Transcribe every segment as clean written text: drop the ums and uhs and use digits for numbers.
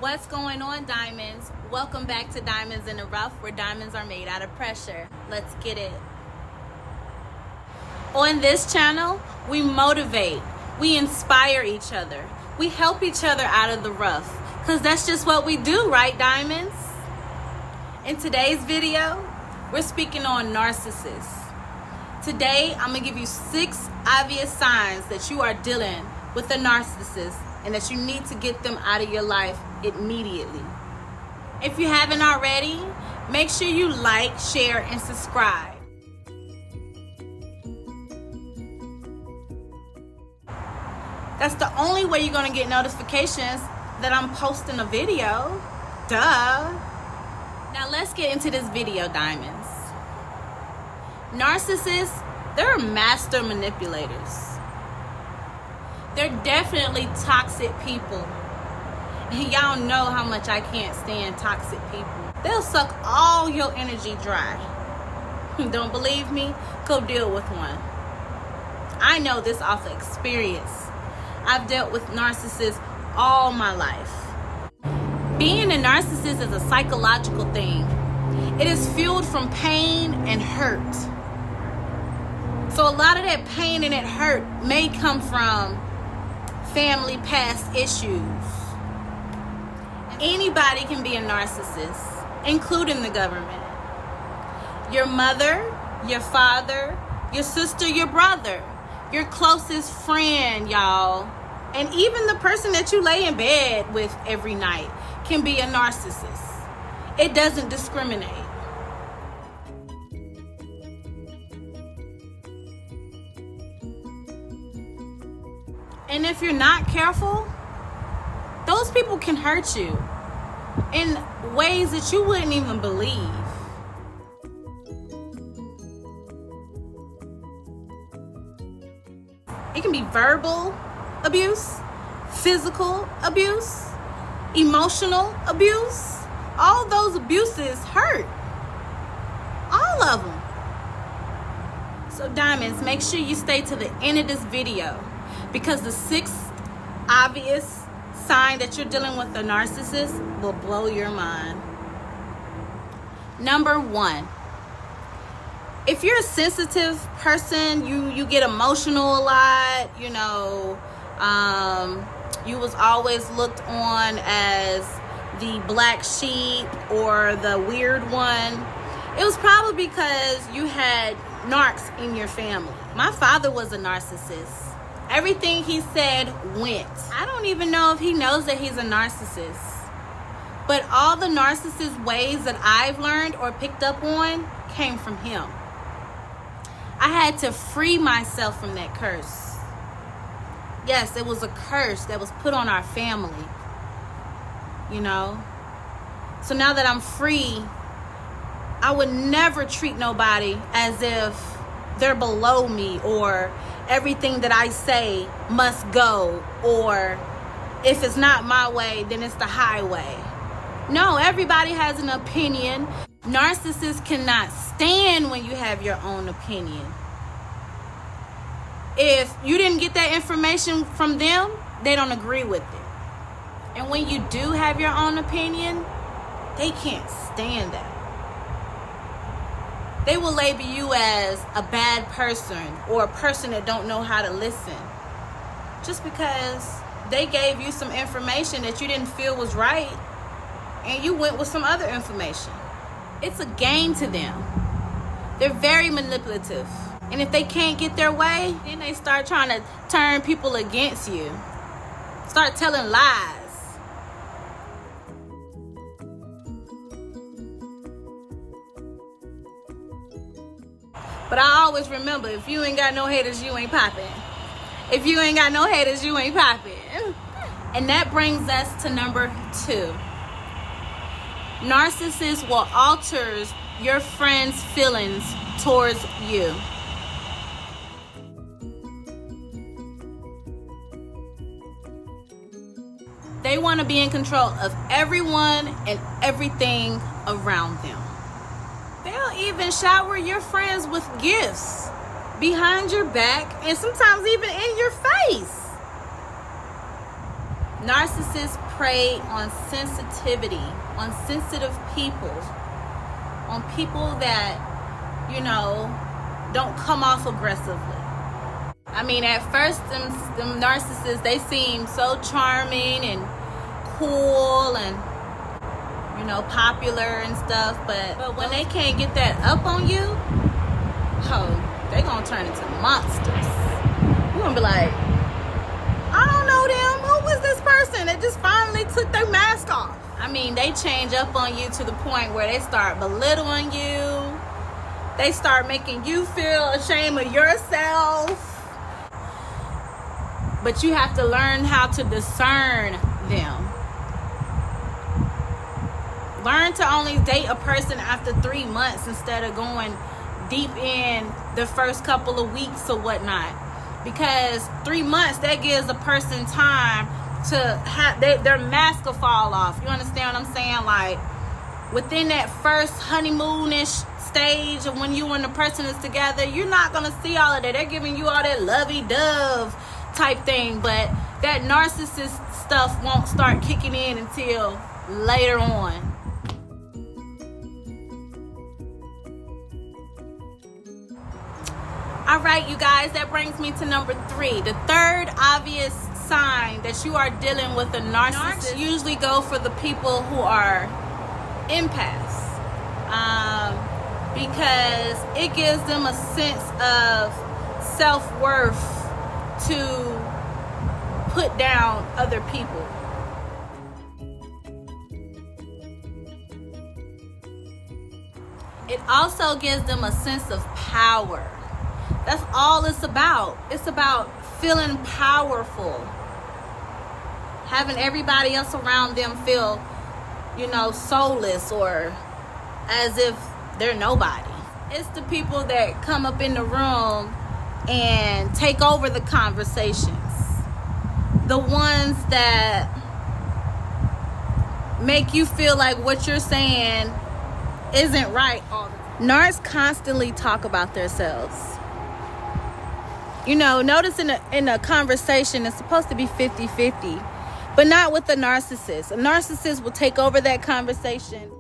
What's going on, Diamonds? Welcome back to Diamonds in the Rough, where diamonds are made out of pressure. Let's get it. On this channel, we motivate, we inspire each other, we help each other out of the rough, because that's just what we do, right, Diamonds? In today's video, we're speaking on narcissists. Today, I'm going to give you 6 obvious signs that you are dealing with a narcissist and that you need to get them out of your life immediately. If you haven't already, make sure you like, share, and subscribe. That's the only way you're going to get notifications that I'm posting a video. Duh. Now let's get into this video, Diamonds. Narcissists, they're master manipulators. They're definitely toxic people. And y'all know how much I can't stand toxic people. They'll suck all your energy dry. Don't believe me? Go deal with one. I know this off of experience. I've dealt with narcissists all my life. Being a narcissist is a psychological thing. It is fueled from pain and hurt. So a lot of that pain and that hurt may come from family past issues. Anybody can be a narcissist, including the government. Your mother, your father, your sister, your brother, your closest friend, y'all, and even the person that you lay in bed with every night can be a narcissist. It doesn't discriminate. And if you're not careful, those people can hurt you in ways that you wouldn't even believe. It can be verbal abuse, physical abuse, emotional abuse. All those abuses hurt. All of them. So Diamonds, make sure you stay to the end of this video, because the 6th obvious sign that you're dealing with a narcissist will blow your mind. Number 1, if you're a sensitive person, you get emotional a lot, you was always looked on as the black sheep or the weird one. It was probably because you had narcs in your family. My father was a narcissist. Everything he said went. I don't even know if he knows that he's a narcissist. But all the narcissist ways that I've learned or picked up on came from him. I had to free myself from that curse. Yes, it was a curse that was put on our family. So now that I'm free, I would never treat nobody as if they're below me, or everything that I say must go, or if it's not my way, then it's the highway. No, everybody has an opinion. Narcissists cannot stand when you have your own opinion. If you didn't get that information from them, they don't agree with it. And when you do have your own opinion, they can't stand that. They will label you as a bad person or a person that don't know how to listen, just because they gave you some information that you didn't feel was right and you went with some other information. It's a game to them. They're very manipulative. And if they can't get their way, then they start trying to turn people against you. Start telling lies. But I always remember, if you ain't got no haters, you ain't popping. If you ain't got no haters, you ain't popping. And that brings us to number 2. Narcissists will alter your friends' feelings towards you. They want to be in control of everyone and everything around them. They'll even shower your friends with gifts behind your back and sometimes even in your face. Narcissists prey on sensitivity, on sensitive people, on people that, don't come off aggressively. I mean, at first, them narcissists, they seem so charming and cool and, popular and stuff. But when they can't get that up on you, they gonna turn into monsters. You're gonna be like, I don't know them. Who was this person that just finally took their mask off? I mean, they change up on you to the point where they start belittling you. They start making you feel ashamed of yourself. But you have to learn how to discern them. Learn to only date a person after 3 months instead of going deep in the first couple of weeks or whatnot. Because 3 months, that gives a person time to have their mask will fall off. You understand what I'm saying? Like, within that first honeymoonish stage of when you and the person is together, you're not going to see all of that. They're giving you all that lovey-dove type thing. But that narcissist stuff won't start kicking in until later on. All right, you guys, that brings me to number 3. The third obvious sign that you are dealing with a narcissist usually go for the people who are empaths, because it gives them a sense of self-worth to put down other people. It also gives them a sense of power. That's all it's about. It's about feeling powerful. Having everybody else around them feel, soulless or as if they're nobody. It's the people that come up in the room and take over the conversations. The ones that make you feel like what you're saying isn't right all the time. Narcs constantly talk about themselves. Notice in a conversation, it's supposed to be 50-50, but not with a narcissist. A narcissist will take over that conversation.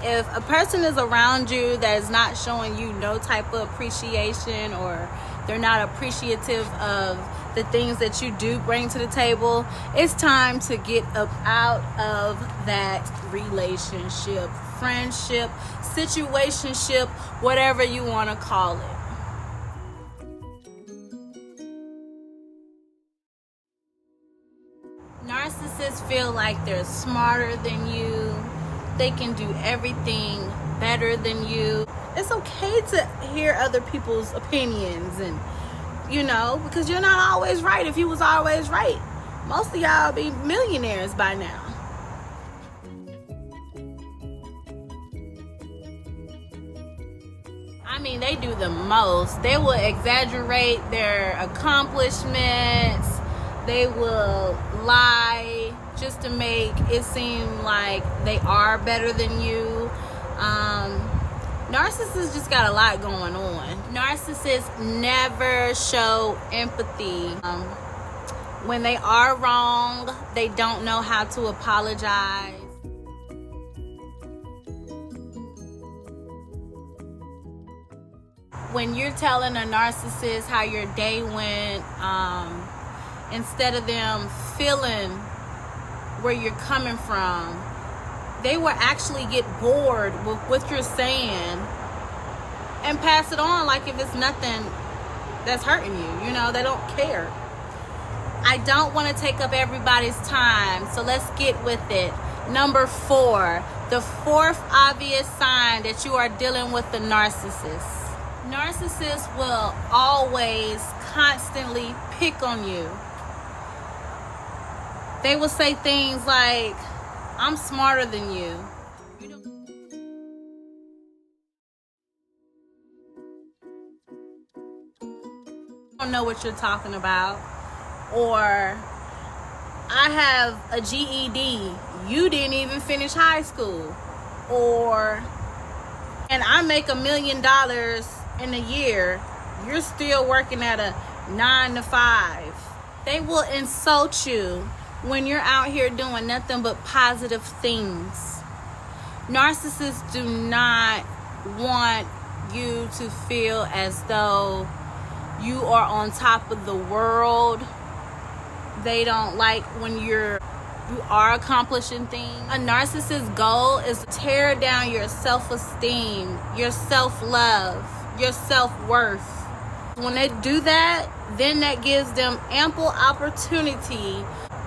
If a person is around you that is not showing you no type of appreciation, or they're not appreciative of the things that you do bring to the table, it's time to get up out of that relationship, friendship, situationship, whatever you want to call it. Narcissists feel like they're smarter than you. They can do everything better than you. It's okay to hear other people's opinions and because you're not always right. If you was always right, most of y'all be millionaires by now. I mean, they do the most. They will exaggerate their accomplishments. They will lie just to make it seem like they are better than you. Narcissists just got a lot going on. Narcissists never show empathy. When they are wrong, they don't know how to apologize. When you're telling a narcissist how your day went, instead of them feeling where you're coming from, they will actually get bored with what you're saying and pass it on like if it's nothing that's hurting you. They don't care. I don't want to take up everybody's time, so let's get with it. Number 4, the fourth obvious sign that you are dealing with the narcissist. Narcissists will always constantly pick on you. They will say things like, I'm smarter than you. You don't know what you're talking about. Or, I have a GED. You didn't even finish high school. Or, and I make $1 million in a year. you're still working at a 9 to 5. They will insult you when you're out here doing nothing but positive things. Narcissists do not want you to feel as though you are on top of the world. They don't like when you are accomplishing things. A narcissist's goal is to tear down your self-esteem, your self-love, your self-worth. When they do that, then that gives them ample opportunity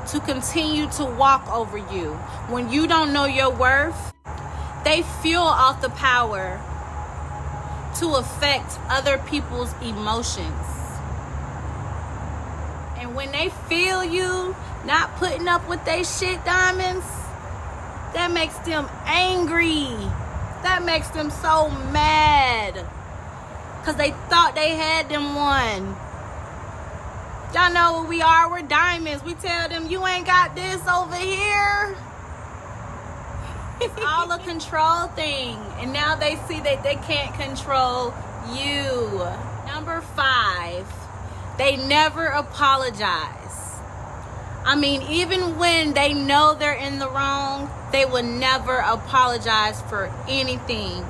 to continue to walk over you. When you don't know your worth, they fuel off the power to affect other people's emotions. And when they feel you not putting up with they shit, Dymondz, that makes them angry. That makes them so mad. Because they thought they had them one. Y'all know what we are. We're Dymondz. We tell them, you ain't got this over here. It's all a control thing. And now they see that they can't control you. Number 5, they never apologize. I mean, even when they know they're in the wrong, they will never apologize for anything.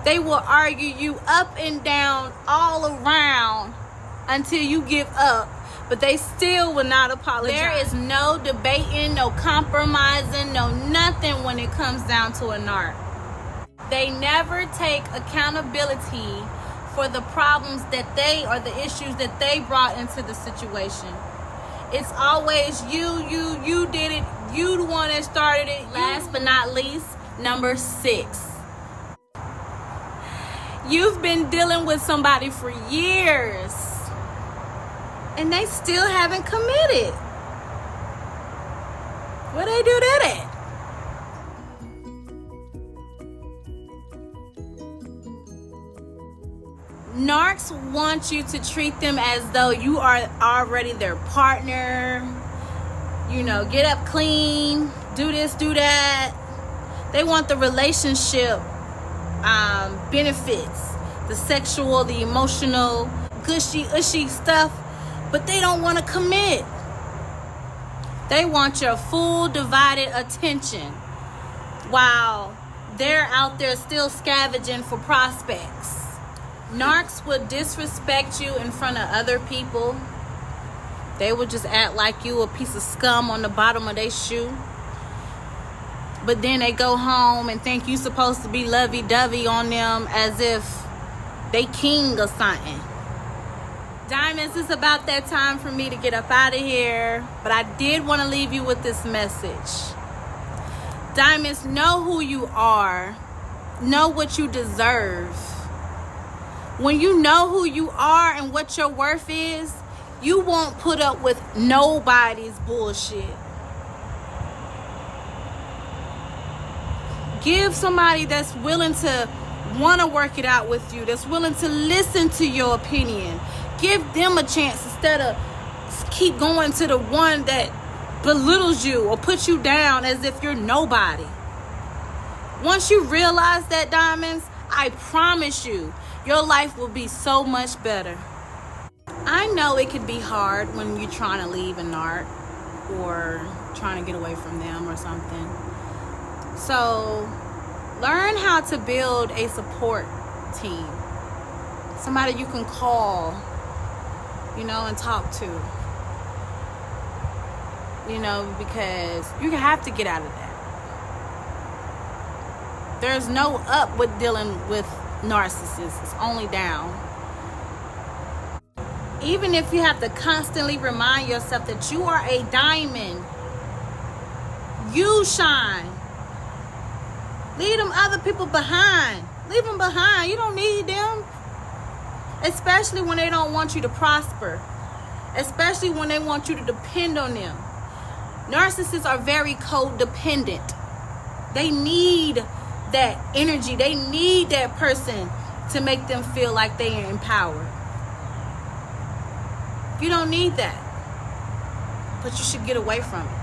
They will argue you up and down all around until you give up, but they still will not apologize. There is no debating, no compromising, no nothing when it comes down to a narc. They never take accountability for the problems that they or the issues that they brought into the situation. It's always you did it, you the one that started it. Last but not least, number 6. You've been dealing with somebody for years and they still haven't committed. What they do that at? Narcs want you to treat them as though you are already their partner. You know, get up clean, do this, do that. They want the relationship benefits, the sexual, the emotional, gushy stuff, but they don't want to commit. They want your full divided attention while they're out there still scavenging for prospects. Narcs would disrespect you in front of other people. They would just act like you a piece of scum on the bottom of their shoe. But then they go home and think you supposed to be lovey-dovey on them as if they king or something. Dymondz, it's about that time for me to get up out of here. But I did want to leave you with this message. Dymondz, know who you are. Know what you deserve. When you know who you are and what your worth is, you won't put up with nobody's bullshit. Give somebody that's willing to want to work it out with you, that's willing to listen to your opinion. Give them a chance instead of keep going to the one that belittles you or puts you down as if you're nobody. Once you realize that, Dymondz, I promise you, your life will be so much better. I know it could be hard when you're trying to leave a narc or trying to get away from them or something. So learn how to build a support team. Somebody you can call, and talk to. Because you have to get out of that. There's no up with dealing with narcissists. It's only down. Even if you have to constantly remind yourself that you are a diamond, you shine. Leave them other people behind. Leave them behind. You don't need them. Especially when they don't want you to prosper. Especially when they want you to depend on them. Narcissists are very codependent. They need that energy. They need that person to make them feel like they are empowered. You don't need that. But you should get away from it.